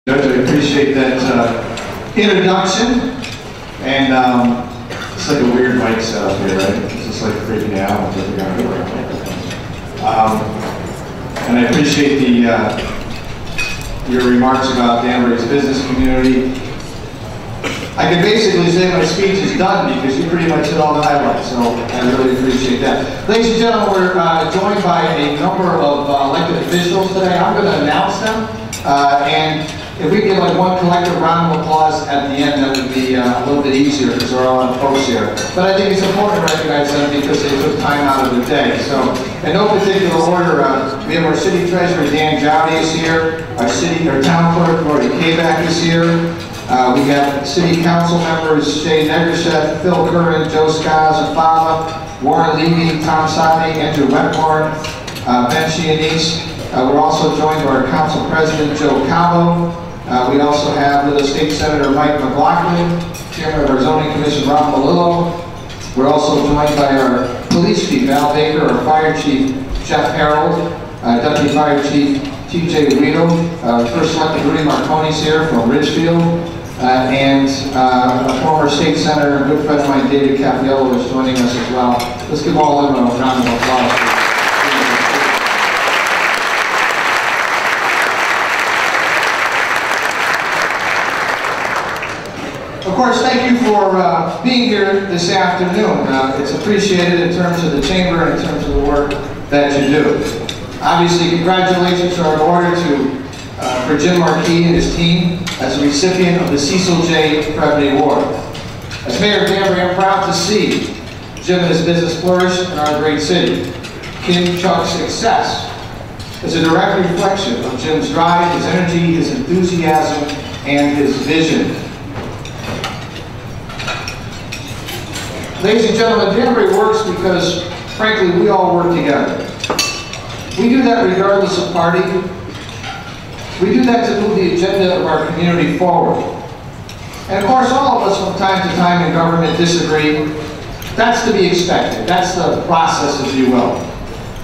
Judge, I appreciate that introduction, and it's like a weird mic setup here, right? It's just like freaking me out. And I appreciate your remarks about Danbury's business community. I can basically say my speech is done because you pretty much hit all the highlights, so I really appreciate that. Ladies and gentlemen, we're joined by a number of elected officials today. I'm going to announce them, and if we give like one collective round of applause at the end, that would be a little bit easier because we're all on post here. But I think it's important to recognize them because they took time out of the day. So, in no particular order, we have our city treasurer, Dan Jowdy, is here. Our town clerk, Lori Kabak, is here. We have city council members, Shay Negerseth, Phil Curran, Joe Scaz, Afala, Warren Levy, Tom Sade, Andrew Wetmore, Ben Chianese. We're also joined by our council president, Joe Cabo. We also have with us State Senator Mike McLaughlin, chairman of our zoning commission, Rob Malillo. We're also joined by our police chief, Al Baker, our fire chief, Jeff Harold, deputy fire chief, TJ Guido, first elected Rudy Marconi's here from Ridgefield, and a former state senator, a good friend of mine, David Capiello, is joining us as well. Let's give all of them a round of applause. Of course, thank you for being here this afternoon. It's appreciated in terms of the chamber and in terms of the work that you do. Obviously, congratulations are in order for Jim Marquis and his team as a recipient of the Cecil J. Prevney Award. As Mayor of Danbury, I'm proud to see Jim and his business flourish in our great city. Kim Chuck's success is a direct reflection of Jim's drive, his energy, his enthusiasm, and his vision. Ladies and gentlemen, Danbury works because, frankly, we all work together. We do that regardless of party. We do that to move the agenda of our community forward. And of course, all of us from time to time in government disagree. That's to be expected. That's the process, if you will.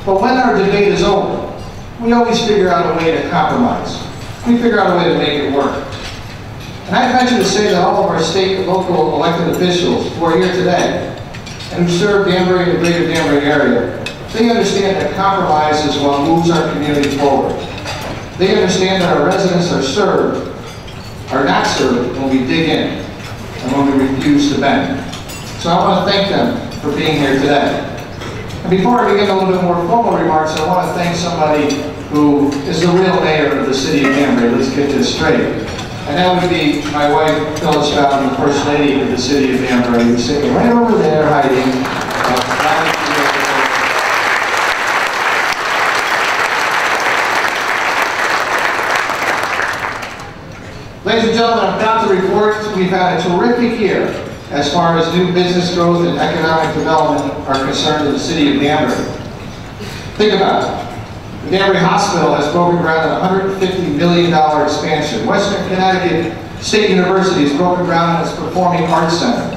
But when our debate is over, we always figure out a way to compromise. We figure out a way to make it work. And I venture to say that all of our state and local elected officials who are here today and who serve Danbury and the greater Danbury area, they understand that compromise is what moves our community forward. They understand that our residents are not served when we dig in and when we refuse to bend. So I want to thank them for being here today. And before I begin a little bit more formal remarks, I want to thank somebody who is the real mayor of the city of Danbury. Let's get this straight. And that would be my wife, Phyllis Bowden, the First Lady of the City of Danbury, who's sitting right over there hiding. Ladies and gentlemen, I'm proud to report we've had a terrific year as far as new business growth and economic development are concerned in the City of Danbury. Think about it. The Danbury Hospital has broken ground on a $150 million expansion. Western Connecticut State University has broken ground on its Performing Arts Center.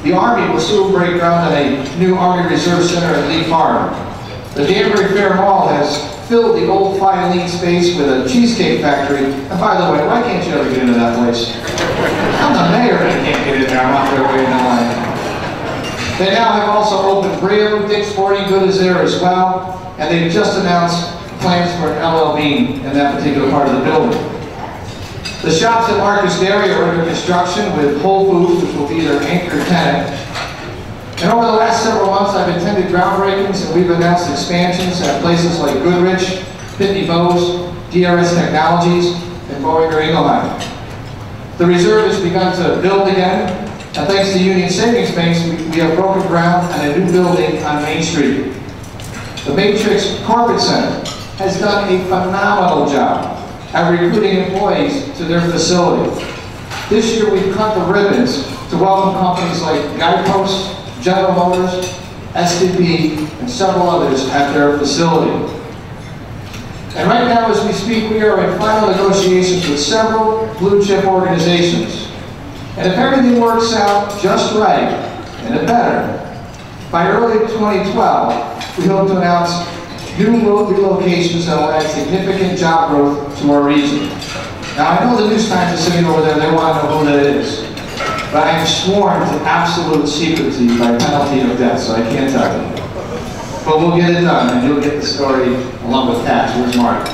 The Army will soon break ground on a new Army Reserve Center at Lee Farm. The Danbury Fair Mall has filled the old Filene space with a cheesecake factory. And by the way, why can't you ever get into that place? I'm the mayor and I can't get in there. I'm out there waiting in line. They now have also opened Brio, Dick's Sporting Goods is there as well. And they've just announced plans for an LL Bean in that particular part of the building. The shops at Marcus Dairy are under construction with Whole Foods, which will be their anchor tenant. And over the last several months, I've attended groundbreakings and we've announced expansions at places like Goodrich, Pitney Bowes, DRS Technologies, and Boehringer Ingelheim. The Reserve has begun to build again, and thanks to Union Savings Banks, we have broken ground on a new building on Main Street. The Matrix Corporate Center has done a phenomenal job at recruiting employees to their facility. This year we've cut the ribbons to welcome companies like Guidepost, General Motors, STP, and several others at their facility. And right now as we speak, we are in final negotiations with several blue chip organizations. And if everything works out just right, and better, by early 2012, we hope to announce new relocations that will add significant job growth to our region. Now, I know the News Times is sitting over there, they want to know who that is. But I am sworn to absolute secrecy by penalty of death, so I can't tell you. But we'll get it done, and you'll get the story along with Pat. Where's Mark?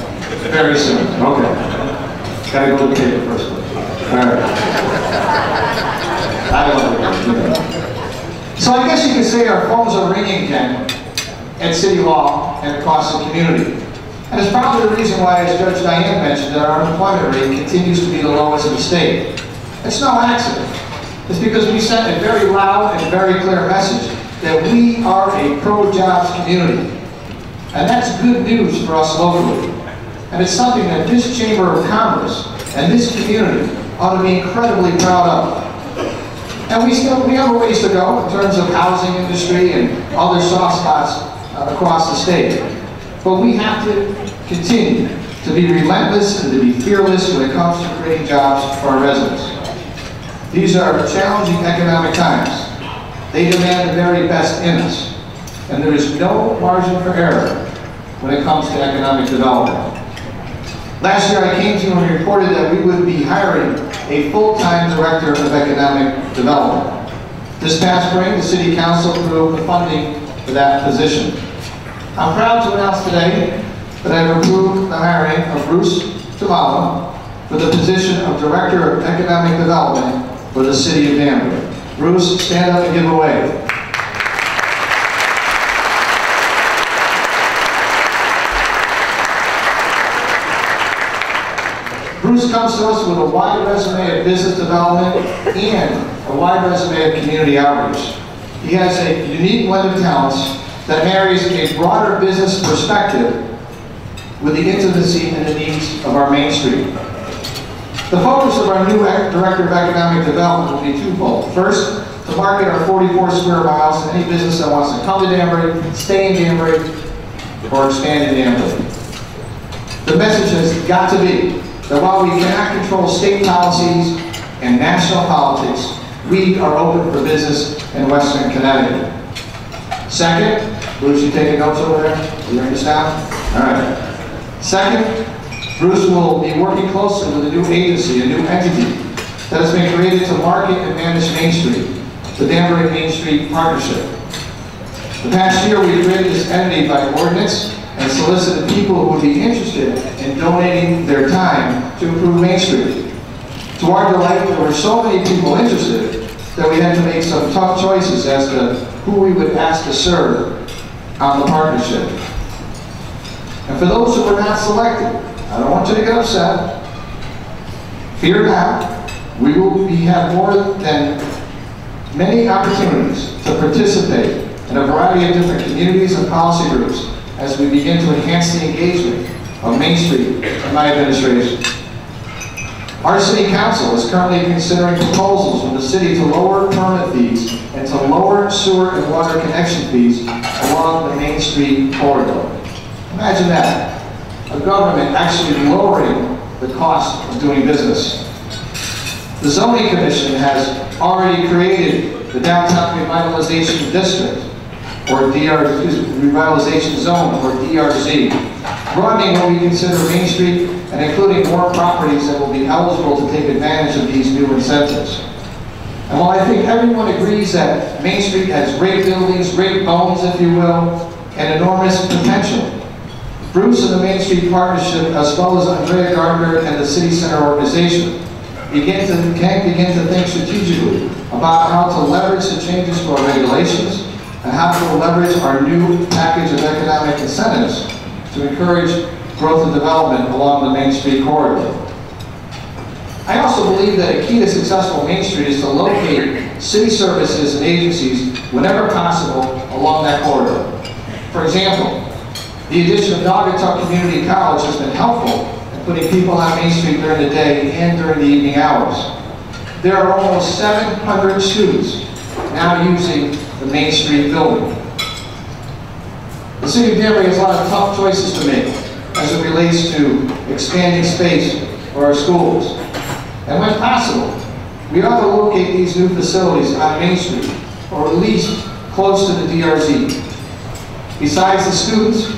Very soon. Okay. Gotta go to the paper first. All right. I love it. So I guess you could say our phones are ringing again at City Hall and across the community. And it's probably the reason why, as Judge Diane mentioned, that our unemployment rate continues to be the lowest in the state. It's no accident. It's because we sent a very loud and very clear message that we are a pro-jobs community. And that's good news for us locally. And it's something that this Chamber of Commerce and this community ought to be incredibly proud of. And we have a ways to go in terms of housing industry and other soft spots across the state. But we have to continue to be relentless and to be fearless when it comes to creating jobs for our residents. These are challenging economic times. They demand the very best in us. And there is no margin for error when it comes to economic development. Last year I came to you and reported that we would be hiring a full-time director of economic development. This past spring, the City Council approved the funding for that position. I'm proud to announce today that I've approved the hiring of Bruce Tamala for the position of Director of Economic Development for the City of Danbury. Bruce, stand up and give a wave. Bruce comes to us with a wide resume of business development and a wide resume of community outreach. He has a unique blend of talents that marries a broader business perspective with the intimacy and the needs of our Main Street. The focus of our new Director of Economic Development will be twofold. First, to market our 44 square miles to any business that wants to come to Danbury, stay in Danbury, or expand in Danbury. The message has got to be that while we cannot control state policies and national politics, we are open for business in Western Connecticut. Second, Bruce, you taking notes over there? You writing this down? All right. Second, Bruce will be working closely with a new agency, a new entity that has been created to market and manage Main Street, the Danbury Main Street Partnership. The past year, we created this entity by ordinance and solicited people who would be interested in donating their time to improve Main Street. To our delight, there were so many people interested that we had to make some tough choices as to who we would ask to serve on the partnership. And for those who were not selected, I don't want you to get upset. Fear not. We will have more than many opportunities to participate in a variety of different communities and policy groups as we begin to enhance the engagement of Main Street and my administration. Our City Council is currently considering proposals from the city to lower permit fees and to lower sewer and water connection fees along the Main Street corridor. Imagine that. A government actually lowering the cost of doing business. The Zoning Commission has already created the Downtown Revitalization District, or Revitalization Zone, or DRZ, broadening what we consider Main Street and including more properties that will be eligible to take advantage of these new incentives. And while I think everyone agrees that Main Street has great buildings, great bones, if you will, and enormous potential, Bruce and the Main Street Partnership, as well as Andrea Gardner and the City Center Organization, can begin to think strategically about how to leverage the changes to our regulations and how to leverage our new package of economic incentives to encourage growth and development along the Main Street corridor. I also believe that a key to successful Main Street is to locate city services and agencies whenever possible along that corridor. For example, the addition of Naugatuck Community College has been helpful in putting people on Main Street during the day and during the evening hours. There are almost 700 students now using the Main Street building. The City of Danbury has a lot of tough choices to make as it relates to expanding space for our schools. And when possible, we ought to locate these new facilities on Main Street, or at least close to the DRZ. Besides the students,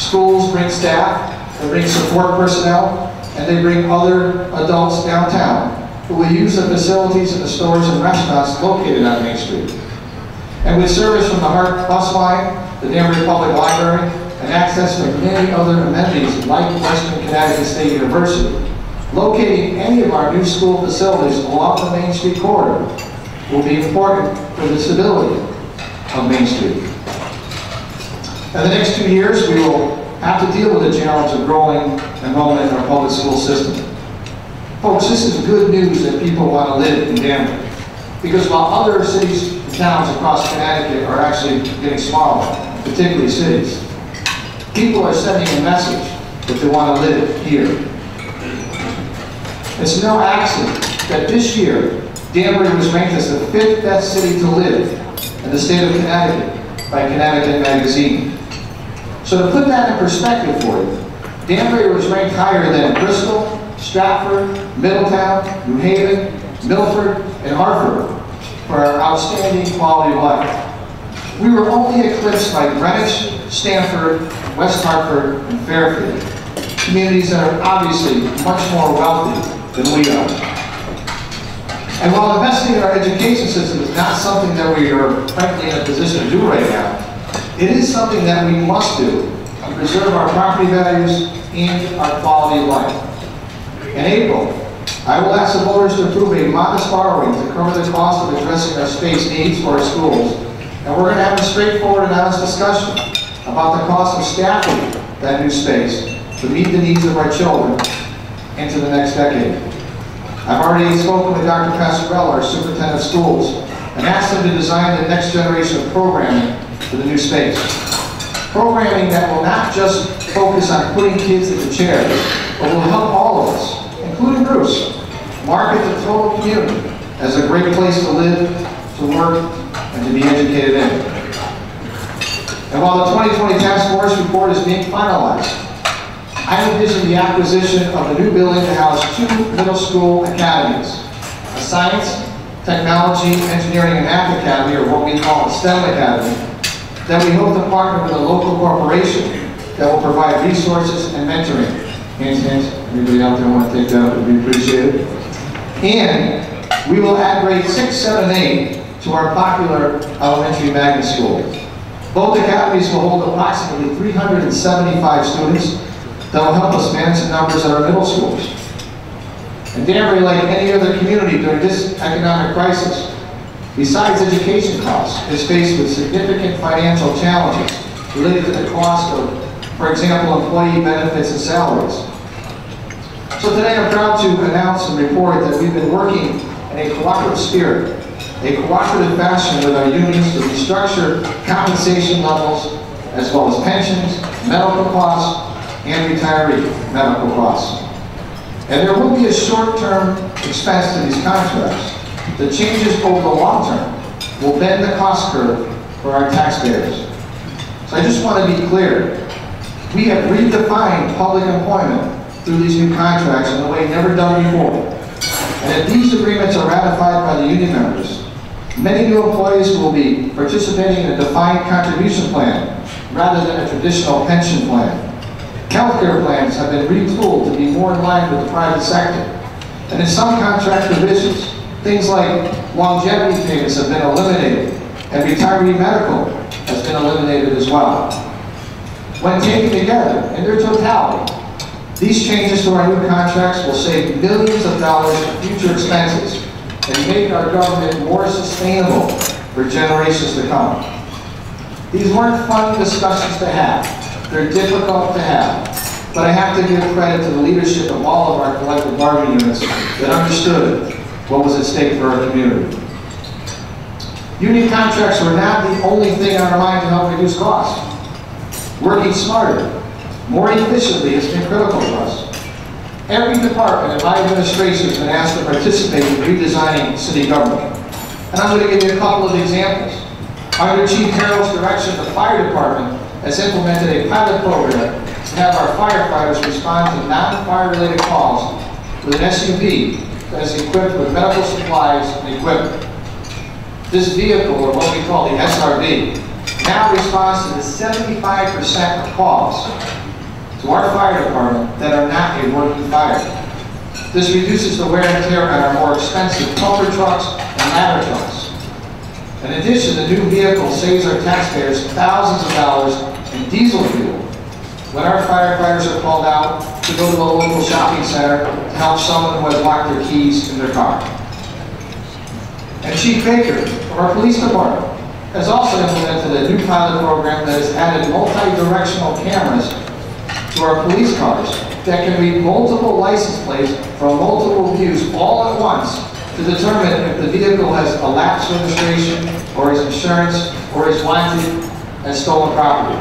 schools bring staff, they bring support personnel, and they bring other adults downtown who will use the facilities in the stores and restaurants located on Main Street. And with service from the Hart bus line, the Danbury Public Library, and access to many other amenities like Western Connecticut State University, locating any of our new school facilities along the Main Street corridor will be important for the stability of Main Street. In the next 2 years, we will have to deal with the challenge of growing enrollment in our public school system. Folks, this is good news that people want to live in Danbury, because while other cities and towns across Connecticut are actually getting smaller, particularly cities, people are sending a message that they want to live here. It's no accident that this year, Danbury was ranked as the 5th best city to live in the state of Connecticut by Connecticut Magazine. So to put that in perspective for you, Danbury was ranked higher than Bristol, Stratford, Middletown, New Haven, Milford, and Hartford for our outstanding quality of life. We were only eclipsed by Greenwich, Stamford, West Hartford, and Fairfield, communities that are obviously much more wealthy than we are. And while investing in our education system is not something that we are frankly in a position to do right now, it is something that we must do to preserve our property values and our quality of life. In April, I will ask the voters to approve a modest borrowing to cover the cost of addressing our space needs for our schools, and we're going to have a straightforward and honest discussion about the cost of staffing that new space to meet the needs of our children into the next decade. I've already spoken with Dr. Pasquarella, our superintendent of schools, and asked him to design the next generation of programming for the new space. Programming that will not just focus on putting kids in the chairs, but will help all of us, including Bruce, market the total community as a great place to live, to work, and to be educated in. And while the 2020 Task Force report is being finalized, I envision the acquisition of a new building to house 2 middle school academies, a science, technology, engineering, and math academy, or what we call a STEM academy, that we hope to partner with a local corporation that will provide resources and mentoring. Hands, anybody out there want to take that? Would be appreciated. And we will add grades 6, 7, and 8 to our popular elementary magnet school. Both academies will hold approximately 375 students that will help us manage the numbers at our middle schools. And Danbury, like any other community during this economic crisis, besides education costs, is faced with significant financial challenges related to the cost of, for example, employee benefits and salaries. So today I'm proud to announce and report that we've been working in a cooperative spirit, a cooperative fashion with our unions to restructure compensation levels, as well as pensions, medical costs, and retiree medical costs. And there will be a short-term expense to these contracts. The changes over the long term will bend the cost curve for our taxpayers. So I just want to be clear. We have redefined public employment through these new contracts in a way never done before. And if these agreements are ratified by the union members, many new employees will be participating in a defined contribution plan rather than a traditional pension plan. Healthcare plans have been retooled to be more in line with the private sector. And in some contract provisions, things like longevity payments have been eliminated, and retiree medical has been eliminated as well. When taken together, in their totality, these changes to our new contracts will save millions of dollars in future expenses and make our government more sustainable for generations to come. These weren't fun discussions to have. They're difficult to have, but I have to give credit to the leadership of all of our collective bargaining units that understood what was at stake for our community. Union contracts were not the only thing on our mind to help reduce costs. Working smarter, more efficiently has been critical for us. Every department in my administration has been asked to participate in redesigning city government. And I'm going to give you a couple of examples. Under Chief Carroll's direction, the fire department has implemented a pilot program to have our firefighters respond to non-fire related calls with an SUV that is equipped with medical supplies and equipment. This vehicle, or what we call the SRV, now responds to the 75% of calls to our fire department that are not a working fire. This reduces the wear and tear on our more expensive pumper trucks and ladder trucks. In addition, the new vehicle saves our taxpayers thousands of dollars in diesel fuel when our firefighters are called out to go to the local shopping center to help someone who has locked their keys in their car. And Chief Baker of our police department has also implemented a new pilot program that has added multi-directional cameras to our police cars that can read multiple license plates from multiple views all at once to determine if the vehicle has a lapsed registration or is insurance or is wanted as stolen property.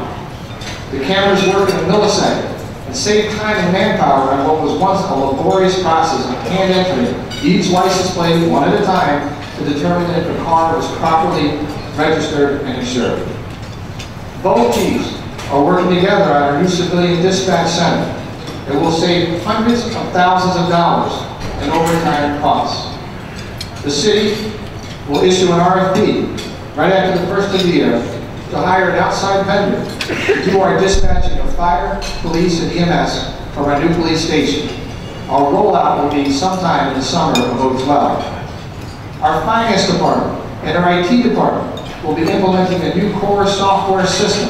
The cameras work in a millisecond and save time and manpower on what was once a laborious process of hand entering each license plate one at a time to determine if the car was properly registered and insured. Both chiefs are working together on our new civilian dispatch center. It will save hundreds of thousands of dollars in overtime costs. The city will issue an RFP right after the first of the year to hire an outside vendor to do our dispatching of fire, police, and EMS from our new police station. Our rollout will be sometime in the summer of 2012. Our finance department and our IT department will be implementing a new core software system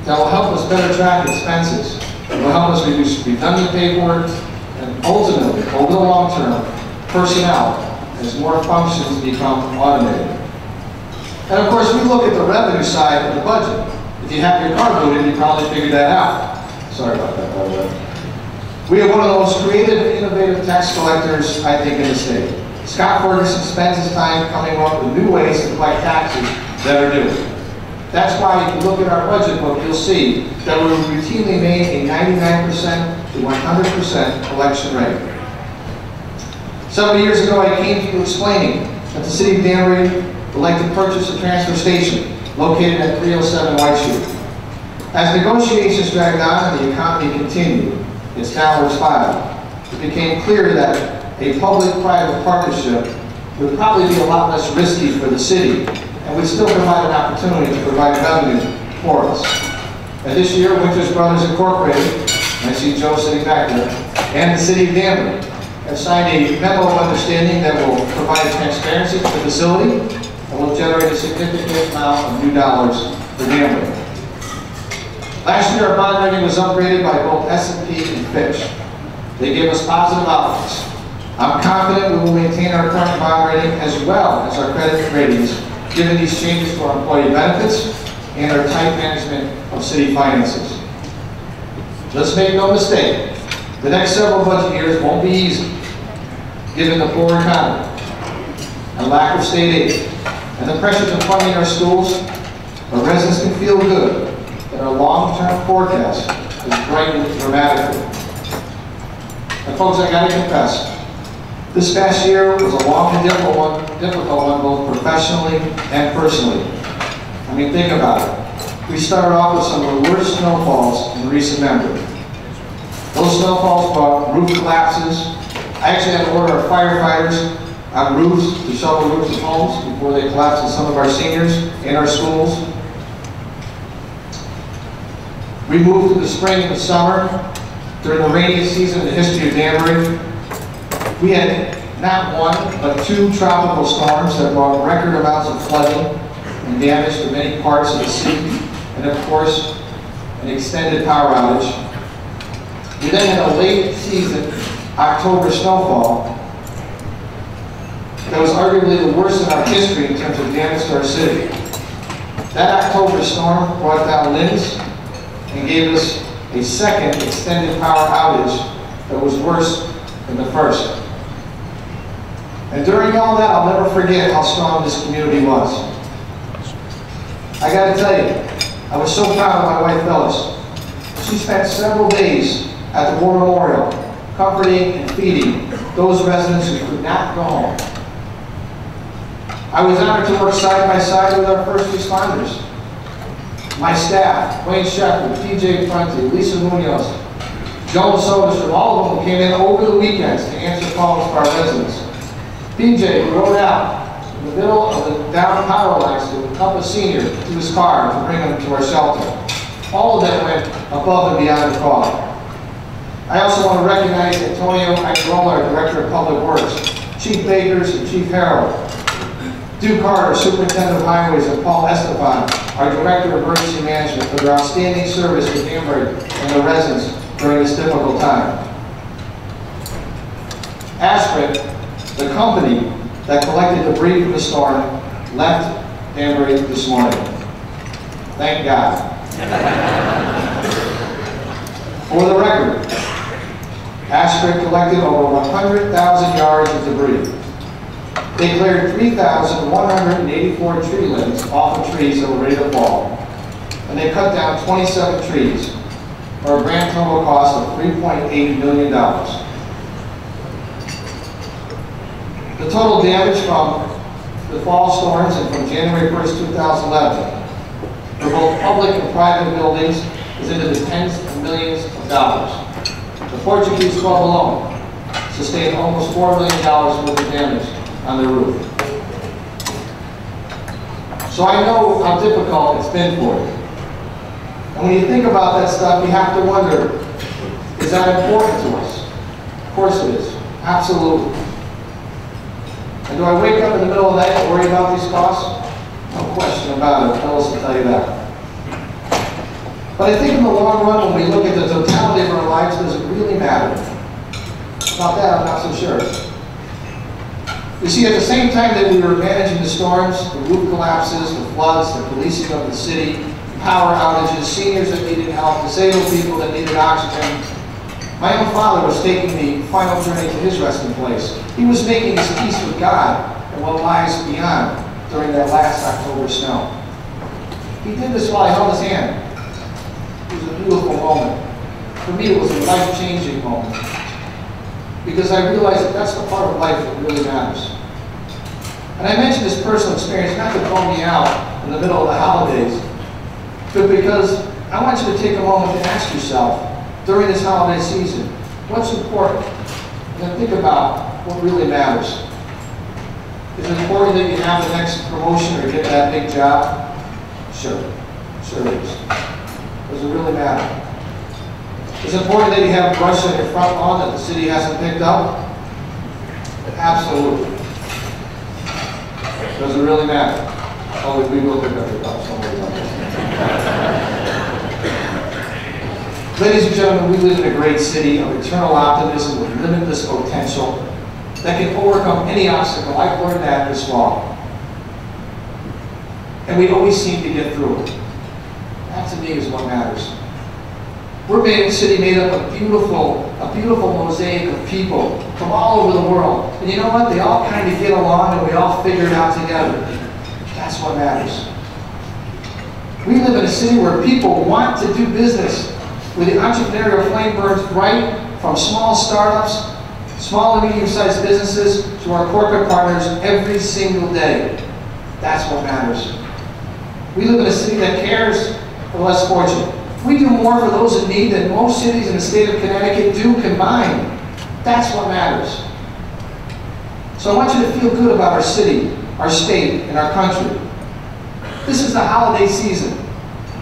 that will help us better track expenses. It will help us reduce redundant paperwork and ultimately, over the long term, personnel as more functions become automated. And of course, we look at the revenue side of the budget. If you have your car booted, you probably figured that out. Sorry about that, by the way. We have one of the most creative and innovative tax collectors, I think, in the state. Scott Ferguson spends his time coming up with new ways to collect taxes that are due. That's why if you look at our budget book, you'll see that we routinely made a 99% to 100% collection rate. Several years ago, I came to you explaining that the city of Danbury would like to purchase a transfer station located at 307 White Street. As negotiations dragged on and the economy continued its downward spiral, it became clear that a public-private partnership would probably be a lot less risky for the city and would still provide an opportunity to provide revenue for us. And this year, Winters Brothers Incorporated, and I see Joe sitting back there, and the city of Danbury have signed a memo of understanding that will provide transparency to the facility and will generate a significant amount of new dollars for Danbury. Last year, our bond rating was upgraded by both S&P and Fitch. They gave us positive outlooks. I'm confident we will maintain our current bond rating as well as our credit ratings, given these changes to our employee benefits and our tight management of city finances. Let's make no mistake, the next several budget years won't be easy, given the poor economy and lack of state aid and the pressures of funding our schools. Our residents can feel good that our long-term forecast is brightened dramatically. And folks, I gotta confess, this past year was a long and difficult one, both professionally and personally. I mean, think about it. We started off with some of the worst snowfalls in recent memory. Those snowfalls brought roof collapses. I actually had to order our firefighters on roofs to shovel roofs of homes before they collapsed in some of our seniors and our schools. We moved through the spring and the summer during the rainiest season in the history of Danbury. We had not one, but two tropical storms that brought record amounts of flooding and damage to many parts of the city, and of course, an extended power outage. We then had a late season October snowfall that was arguably the worst in our history in terms of damage to our city. That October storm brought down limbs and gave us a second extended power outage that was worse than the first. And during all that, I'll never forget how strong this community was. I gotta tell you, I was so proud of my wife Phyllis. She spent several days at the War Memorial, comforting and feeding those residents who could not go home. I was honored to work side by side with our first responders. My staff, Wayne Shepard, PJ Prunty, Lisa Munoz, Joan Soderstrom, all of them came in over the weekends to answer calls for our residents. PJ, who rode out in the middle of the down power lines to help a senior to his car to bring him to our shelter. All of them went above and beyond the call. I also want to recognize Antonio Igrola, our Director of Public Works, Chief Bakers and Chief Harold, Duke Carter, Superintendent of Highways, and Paul Estefan, our Director of Emergency Management, for their outstanding service to Danbury and the residents during this difficult time. Ashford, the company that collected debris from the storm, left Danbury this morning. Thank God. For the record, Ashford collected over 100,000 yards of debris. They cleared 3,184 tree limbs off of trees that were ready to fall, and they cut down 27 trees for a grand total cost of $3.8 million. The total damage from the fall storms and from January 1st, 2011 for both public and private buildings is into the tens of millions of dollars. The Portuguese Club alone sustained almost $4 million worth of damage on their roof. So I know how difficult it's been for you. And when you think about that stuff, you have to wonder, is that important to us? Of course it is. Absolutely. And do I wake up in the middle of the night and worry about these costs? No question about it. Phyllis will tell you that. But I think in the long run, when we look at the totality of our lives, does it really matter? About that, I'm not so sure. You see, at the same time that we were managing the storms, the roof collapses, the floods, the policing of the city, power outages, seniors that needed help, disabled people that needed oxygen, my own father was taking the final journey to his resting place. He was making his peace with God and what lies beyond during that last October snow. He did this while I held his hand. It was a beautiful moment. For me, it was a life-changing moment, because I realized that that's the part of life that really matters. And I mentioned this personal experience not to bum me out in the middle of the holidays, but because I want you to take a moment to ask yourself, during this holiday season, what's important? And then think about what really matters. Is it important that you have the next promotion or get that big job? Sure. Sure it is. Does it really matter? Is it important that you have a brush on your front lawn that the city hasn't picked up? Absolutely. Does it really matter? Oh, we will pick up your brush. Ladies and gentlemen, we live in a great city of eternal optimism with limitless potential that can overcome any obstacle. I've learned that this fall. And we always seem to get through it. That to me is what matters. We're made a city made up of a beautiful mosaic of people from all over the world. And you know what? They all kind of get along and we all figure it out together. That's what matters. We live in a city where people want to do business, where the entrepreneurial flame burns bright, from small startups, small and medium-sized businesses, to our corporate partners every single day. That's what matters. We live in a city that cares for the less fortunate. We do more for those in need than most cities in the state of Connecticut do combined. That's what matters. So I want you to feel good about our city, our state, and our country. This is the holiday season.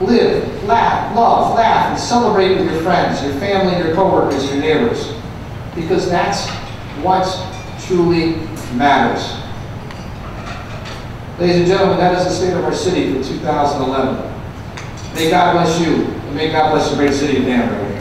Live, laugh, love, laugh, and celebrate with your friends, your family, your coworkers, your neighbors. Because that's what truly matters. Ladies and gentlemen, that is the state of our city for 2011. May God bless you, and may God bless the great city of Danbury.